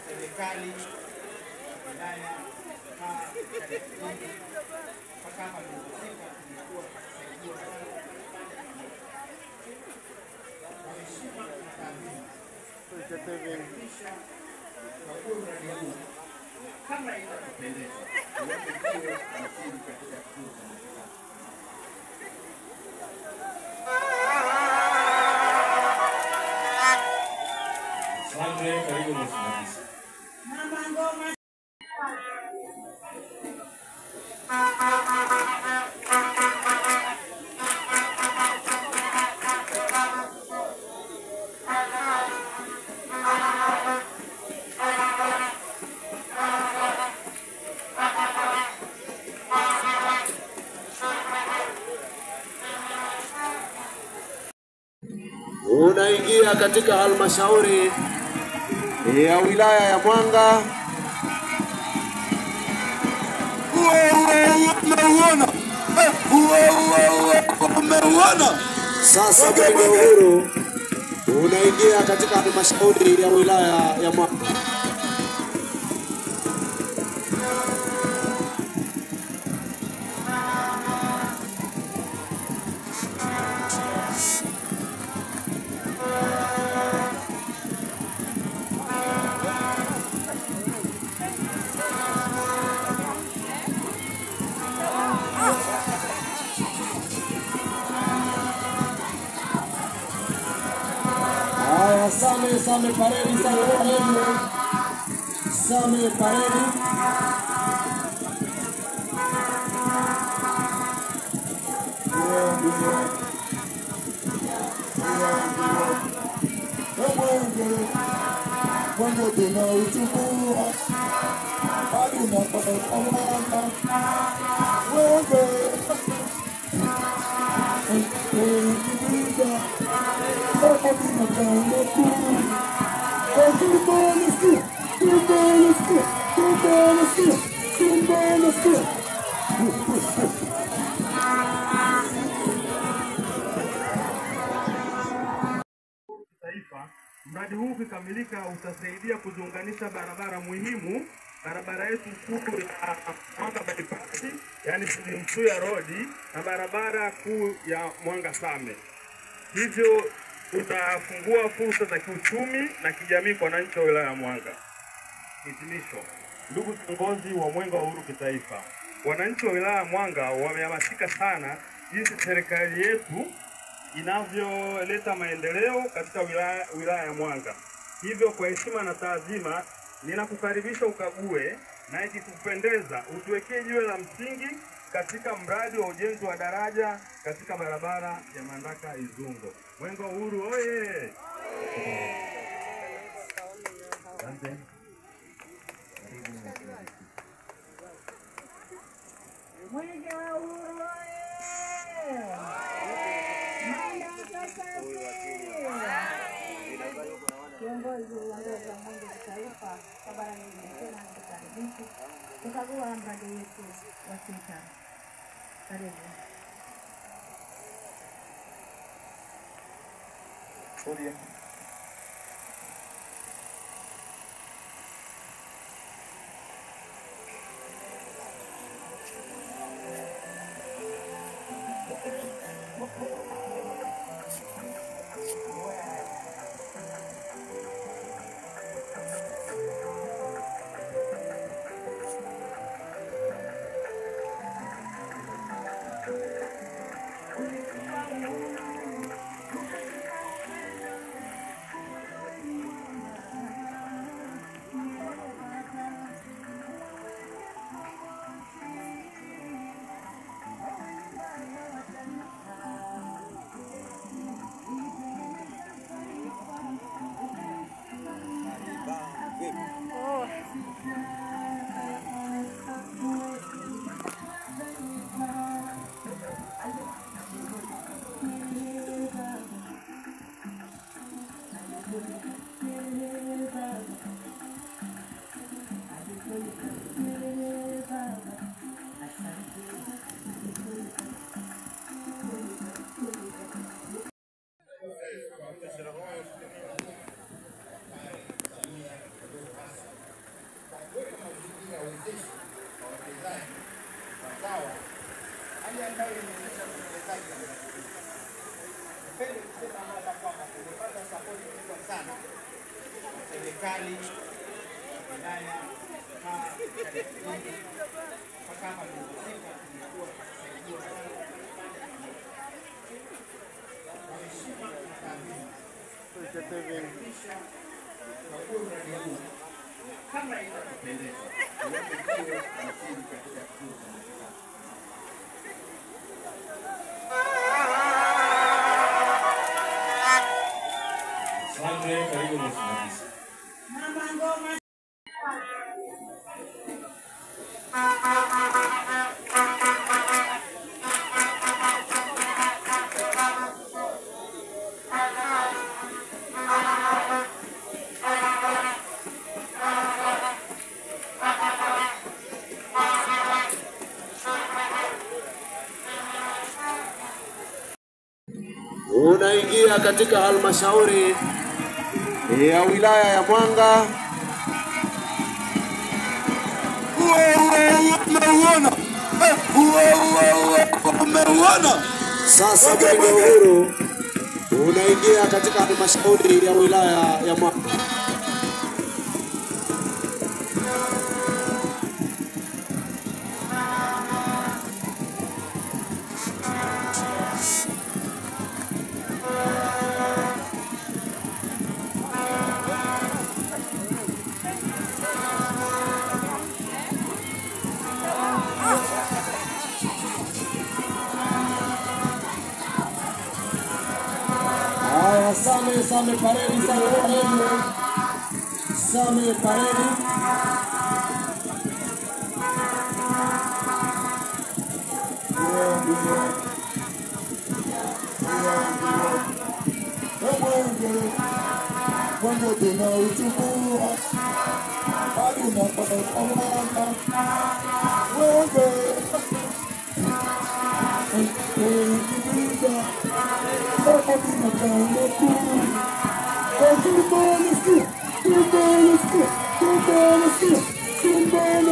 serikali wilaya kama nilivyosema tulikuwa tukisaidia sana kwa heshima na taadhima kuhakikisha kwa mradi huu kama itakupendeza uwe nchini katika kituo cha matibabu. Asante, karibu msimamizi. Mama ngoma. Unaingia katika halmashauri ya wilaya ya Mwanga. Sasa Mwenge wa Uhuru unaingia katika halmashauri ya wilaya ya Mwanga. Same paredi, same paredi. Cuando te la uchukua, aduna para amana, Mradi huu ukikamilika utasaidia kuziunganisha barabara muhimu, barabara yetu kuu ya Mwanga bypass, yani Msuya Road, na barabara kuu ya Mwanga Same. Hivyo utafungua fursa za kiuchumi na kijamii kwa wananchi wa wilaya ya Mwanga. Hitimisho. Ndugu viongozi wa Mwenge wa Uhuru kitaifa, wananchi wa wilaya ya Mwanga wamehamasika sana jinsi serikali yetu inavyoleta maendeleo katika wilaya ya Mwanga. Hivyo kwa heshima na taadhima ninakukaribisha ukague, na ikikupendeza utuwekee jiwe la msingi katika mradi wa ujenzi wa daraja katika barabara ya Mandaka Izungo. Mwenge wa Uhuru oye! Asante. Mwenge wa Uhuru oye! Kiongozi wa ngazi ya Mwenge kitaifa, kabla nimesema kukaribisha kukagua mradi wetu wa sita. Karibu. Sorry. serikali, wilaya, mpaka hapa tulipofika tumekuwa tukisaidia sana kwa heshima na taadhima kuhakikisha tunakua mradi huu kama inavyopendeza unapokuwa nchini katika kituo cha matibabu. Asante, karibu msimamizi. Mama ngoma. Unaingia katika halmashauri ya wilaya ya Mwanga. Umeuona sasa Mwenge Uhuru unaingia katika halmashauri ya wilaya ya Mwanga. Same paredi, Same paredi. Cuando tunauchukua hadi unapata kamanda wewe Symbol